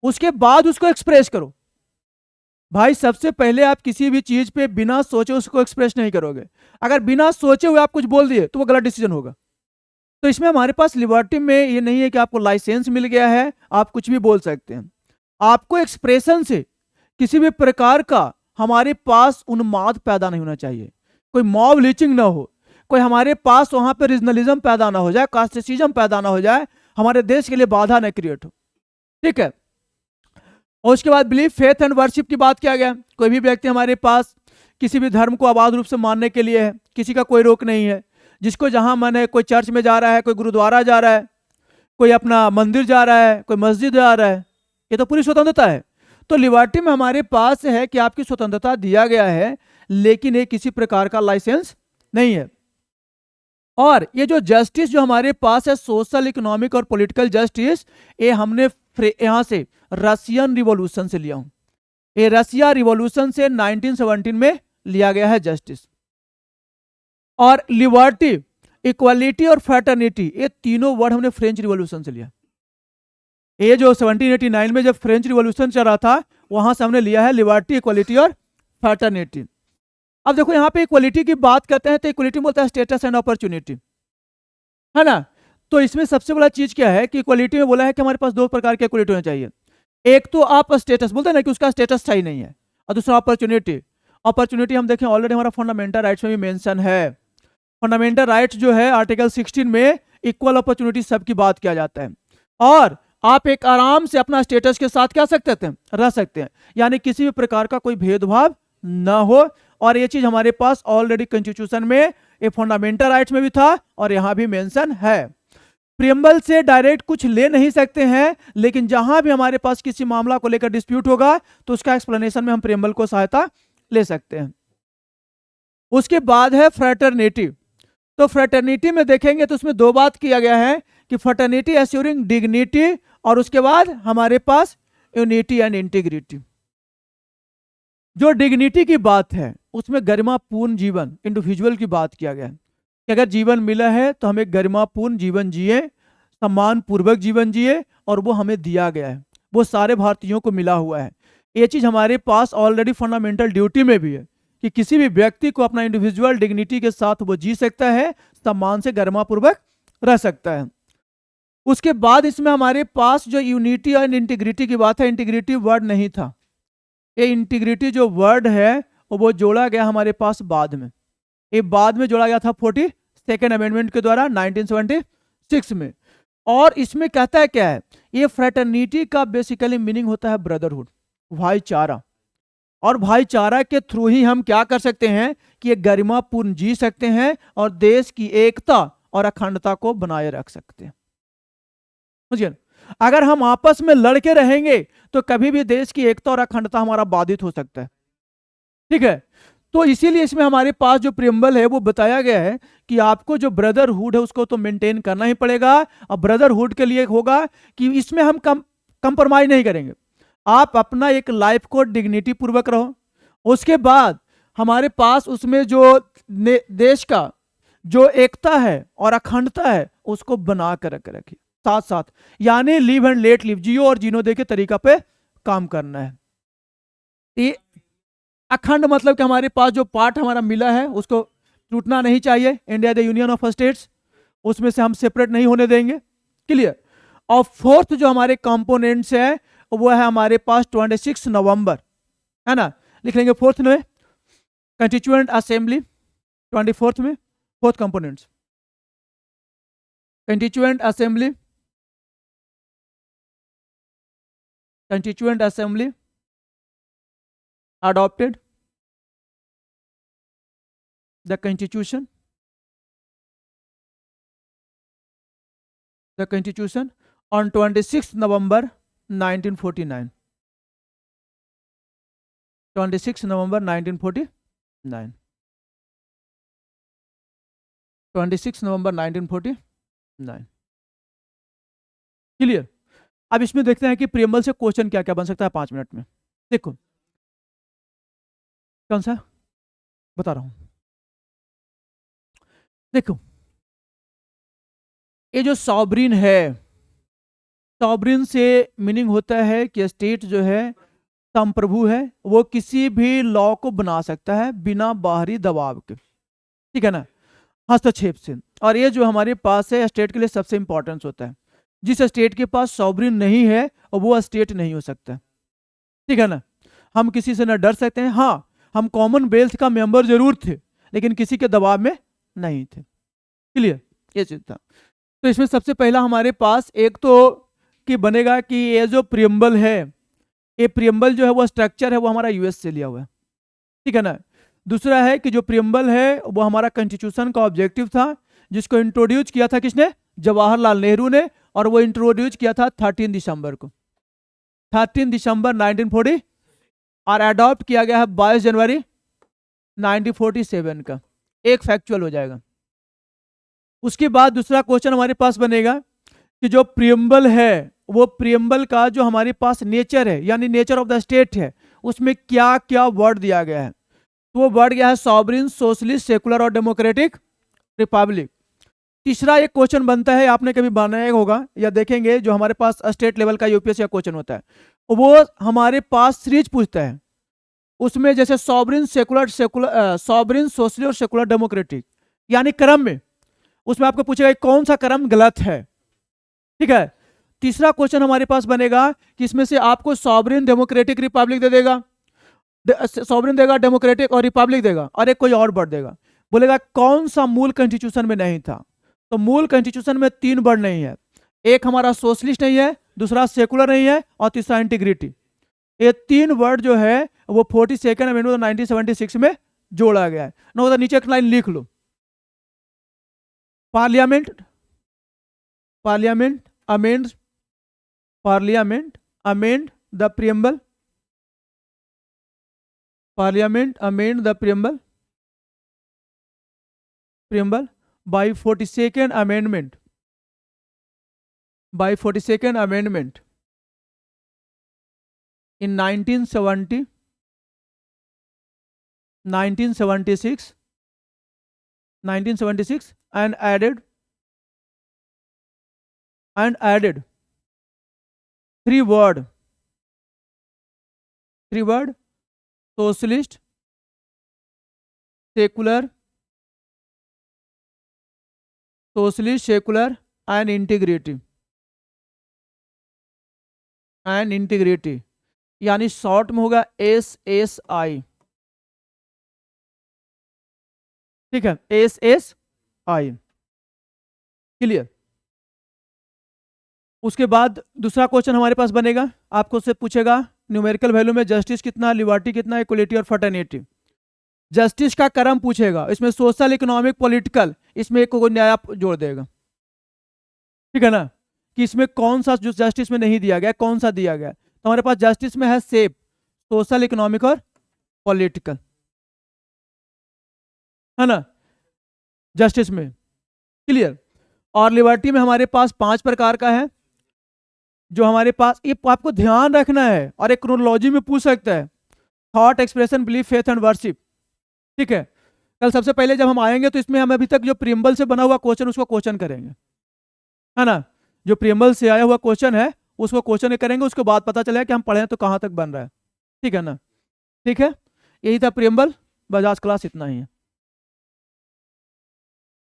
उसके बाद उसको एक्सप्रेस करो। भाई सबसे पहले आप किसी भी चीज पे बिना सोचे उसको एक्सप्रेस नहीं करोगे। अगर बिना सोचे हुए आप कुछ बोल दिए तो वो गलत डिसीजन होगा। तो इसमें हमारे पास लिबर्टी में ये नहीं है कि आपको लाइसेंस मिल गया है आप कुछ भी बोल सकते हैं। आपको एक्सप्रेशन से किसी भी प्रकार का हमारे पास उन्माद पैदा नहीं होना चाहिए, कोई मॉब लिंचिंग ना हो, कोई हमारे पास वहां पर रीजनलिज्म पैदा ना हो जाए, कास्टिसिज्म पैदा ना हो जाए, हमारे देश के लिए बाधा न क्रिएट हो। ठीक है, और उसके बाद बिलीफ, फेथ एंड वर्शिप की बात किया गया। कोई भी व्यक्ति हमारे पास किसी भी धर्म को आबाद रूप से मानने के लिए है, किसी का कोई रोक नहीं है, जिसको जहां मन है, कोई चर्च में जा रहा है, कोई गुरुद्वारा जा रहा है, कोई अपना मंदिर जा रहा है, कोई मस्जिद जा रहा है, ये तो पूरी स्वतंत्रता है। तो लिबर्टी में हमारे पास है कि आपकी स्वतंत्रता दिया गया है, लेकिन ये किसी प्रकार का लाइसेंस नहीं है। और ये जो जस्टिस जो हमारे पास है, सोशल, इकोनॉमिक और पॉलिटिकल जस्टिस, ये हमने यहां से रशियन रिवॉल्यूशन से लिया हूं। ये रशिया रिवॉल्यूशन से 1917 में लिया गया है जस्टिस। और लिबर्टी, इक्वालिटी और फ्रेटर्निटी, ये तीनों वर्ड हमने फ्रेंच रिवॉल्यूशन से लिया। ये जो 1789 में जब फ्रेंच रिवॉल्यूशन चल रहा था वहां से हमने लिया है लिबर्टी, इक्वालिटी और फ्रेटर्निटी। अब देखो यहाँ पे इक्वालिटी की बात करते हैं तो इक्वालिटी बोलता है स्टेटस एंड अपॉर्चुनिटी, है ना। तो इसमें सबसे बड़ा चीज क्या है कि इक्वालिटी में बोला है कि हमारे पास 2 प्रकार की इक्वालिटी होना चाहिए। एक तो आप स्टेटस बोलते हैं ना कि उसका स्टेटस सही नहीं है, और दूसरा अपॉर्चुनिटी। अपॉर्चुनिटी हम देखें ऑलरेडी हमारा फंडामेंटल राइट्स में भी मेंशन है। फंडामेंटल राइट्स जो है आर्टिकल 16 में इक्वल अपॉर्चुनिटी सबकी बात किया जाता है, और आप एक आराम से अपना स्टेटस के साथ क्या सकते हैं, रह सकते हैं, यानी किसी भी प्रकार का कोई भेदभाव ना हो। और ये चीज हमारे पास ऑलरेडी कॉन्स्टिट्यूशन में, ये फंडामेंटल राइट्स में भी था और यहां भी मेंशन है। प्रियम्बल से डायरेक्ट कुछ ले नहीं सकते हैं, लेकिन जहां भी हमारे पास किसी मामला को लेकर डिस्प्यूट होगा तो उसका एक्सप्लेनेशन में हम प्रियम्बल को सहायता ले सकते हैं। उसके बाद है फ्रेटर्निटी। तो फ्रेटर्निटी में देखेंगे तो उसमें 2 बात किया गया है कि फ्रेटर्निटी एश्योरिंग डिग्निटी, और उसके बाद हमारे पास यूनिटी एंड इंटीग्रिटी। जो डिग्निटी की बात है उसमें गरिमापूर्ण जीवन, इंडिविजुअल की बात किया गया है कि अगर जीवन मिला है तो हमें गरिमापूर्ण जीवन जिए, सम्मान पूर्वक जीवन जिए, और वो हमें दिया गया है, वो सारे भारतीयों को मिला हुआ है। ये चीज हमारे पास ऑलरेडी फंडामेंटल ड्यूटी में भी है कि किसी भी व्यक्ति को अपना इंडिविजुअल डिग्निटी के साथ वो जी सकता है, सम्मान से गरिमापूर्वक रह सकता है। उसके बाद इसमें हमारे पास जो यूनिटी और इंटीग्रिटी की बात है, इंटीग्रिटी वर्ड नहीं था। ये इंटीग्रिटी जो वर्ड है वो जोड़ा गया हमारे पास बाद में, ये बाद में जोड़ा गया था 42nd अमेंडमेंट के द्वारा 1976 में। और इसमें कहता है क्या है, ये फ्रेटर्निटी का बेसिकली मीनिंग होता है ब्रदरहुड, भाईचारा। और भाईचारा के थ्रू ही हम क्या कर सकते हैं कि एक गरिमापूर्ण जी सकते हैं और देश की एकता और अखंडता को बनाए रख सकते हैं। समझिए, अगर हम आपस में लड़के रहेंगे तो कभी भी देश की एकता और अखंडता हमारा बाधित हो सकता है। ठीक है, तो इसीलिए इसमें हमारे पास जो प्रियम्बल है वो बताया गया है कि आपको जो ब्रदरहुड है उसको तो मेंटेन करना ही पड़ेगा। और ब्रदरहुड के लिए होगा कि इसमें हम कंप्रोमाइज नहीं करेंगे, आप अपना एक लाइफ को डिग्निटी पूर्वक रहो। उसके बाद हमारे पास उसमें जो देश का जो एकता है और अखंडता है उसको बना कर रखिए साथ साथ, यानी लिव एंड लेट लिव, जियो और जीनो दे के तरीका पे काम करना है। अखंड मतलब कि हमारे पास जो पार्ट हमारा मिला है उसको टूटना नहीं चाहिए। India the union of states, उसमें से हम सेपरेट नहीं होने देंगे। क्लियर। और फोर्थ जो हमारे कंपोनेंट्स है वो है हमारे पास 26 नवंबर, है ना, लिख लेंगे फोर्थ में कंस्टिट्यूएंट असेंबली। 24th में fourth components constituent assembly, constituent assembly adopted the constitution on 26 November 1949, 26 November 1949, 26 November 1949। Clear. अब इसमें देखते हैं कि प्रियम्बल से क्वेश्चन क्या क्या बन सकता है 5 मिनट में। देखो कौन सा बता रहा हूं, देखो ये जो सॉवरिन है, सॉवरिन से मीनिंग होता है कि स्टेट जो है संप्रभु है, वो किसी भी लॉ को बना सकता है बिना बाहरी दबाव के, ठीक है ना, हस्तक्षेप से। और ये जो हमारे पास है स्टेट के लिए सबसे इंपॉर्टेंस होता है। जिस स्टेट के पास सॉवरिन नहीं है वो स्टेट नहीं हो सकता, ठीक है ना। हम किसी से न डर सकते हैं, हाँ हम कॉमनवेल्थ का मेंबर जरूर थे लेकिन किसी के दबाव में नहीं थे। क्लियर, ये चीज था। तो इसमें सबसे पहला हमारे पास एक तो कि बनेगा कि ये जो प्रियम्बल है, ये प्रियम्बल जो है वो स्ट्रक्चर है वो हमारा यूएस से लिया हुआ है, ठीक है ना। दूसरा है कि जो प्रियम्बल है वो हमारा कॉन्स्टिट्यूशन का ऑब्जेक्टिव था, जिसको इंट्रोड्यूस किया था किसने, जवाहरलाल नेहरू ने, और वो इंट्रोड्यूस किया था 13 दिसंबर को, 13 दिसंबर 1940, और अडॉप्ट किया गया है 22 जनवरी 1947 का। एक फैक्चुअल हो जाएगा। उसके बाद दूसरा क्वेश्चन हमारे पास बनेगा कि जो प्रियम्बल है वो प्रियम्बल का जो हमारे पास नेचर है यानी नेचर ऑफ द स्टेट है उसमें क्या क्या वर्ड दिया गया है। तो वो वर्ड गया है सॉवरिन, सोशलिस्ट, सेकुलर और डेमोक्रेटिक रिपब्लिक। तीसरा एक क्वेश्चन बनता है, आपने कभी बनाया होगा या देखेंगे, जो हमारे पास स्टेट लेवल का यूपीएससी का क्वेश्चन होता है, वो हमारे पास सीरीज पूछता है। उसमें जैसे सॉवरिन, सॉवरिन, सोशलिस्ट और सेकुलर डेमोक्रेटिक यानी क्रम में, उसमें आपको पूछेगा कौन सा क्रम गलत है, ठीक है। तीसरा क्वेश्चन हमारे पास बनेगा कि इसमें से आपको सॉवरिन, डेमोक्रेटिक, रिपब्लिक दे देगा, सॉवरिन देगा, डेमोक्रेटिक और रिपब्लिक देगा, और एक कोई और वर्ड देगा। बोलेगा कौन सा मूल कॉन्स्टिट्यूशन में नहीं था। तो मूल कॉन्स्टिट्यूशन में 3 वर्ड नहीं है, एक हमारा सोशलिस्ट नहीं है, दूसरा सेकुलर नहीं है, और तीसरा इंटीग्रिटी। ये 3 वर्ड जो है वो 42nd अमेंडमेंट 1976 में जोड़ा गया है। नो, नीचे एक लाइन लिख लो, parliament, parliament amends, parliament amend the preamble, parliament amend the preamble by 42nd amendment, by 42nd amendment in 1970, 1976 and added 3 word socialist, secular and integrity, यानी शॉर्ट में होगा SSI, ठीक है, SSI। क्लियर। उसके बाद दूसरा क्वेश्चन हमारे पास बनेगा, आपको उससे पूछेगा न्यूमेरिकल वैल्यू में जस्टिस कितना, लिबर्टी कितना, इक्वलिटी और फर्टर्निटी। जस्टिस का क्रम पूछेगा, इसमें सोशल, इकोनॉमिक, पॉलिटिकल, इसमें एक को न्याय जोड़ देगा, ठीक है ना, कि इसमें कौन सा जो जस्टिस में नहीं दिया गया, कौन सा दिया गया। तो हमारे पास जस्टिस में है सेफ, सोशल, इकोनॉमिक और पॉलिटिकल, है ना, जस्टिस में। क्लियर। और लिबर्टी में हमारे पास 5 प्रकार का है, जो हमारे पास, ये आपको ध्यान रखना है, और एक क्रोनोलॉजी में पूछ सकता है, thought, expression, belief, faith and worship, ठीक है। कल सबसे पहले जब हम आएंगे तो इसमें हम अभी तक जो प्रियम्बल से बना हुआ क्वेश्चन उसको क्वेश्चन करेंगे, है ना, जो प्रियम्बल से आया हुआ क्वेश्चन है उसको क्वेश्चन करेंगे, उसके बाद पता चलेगा कि हम पढ़े हैं तो कहाँ तक बन रहा है, ठीक है ना, ठीक है। यही था प्रियम्बल। बजाज क्लास इतना ही है।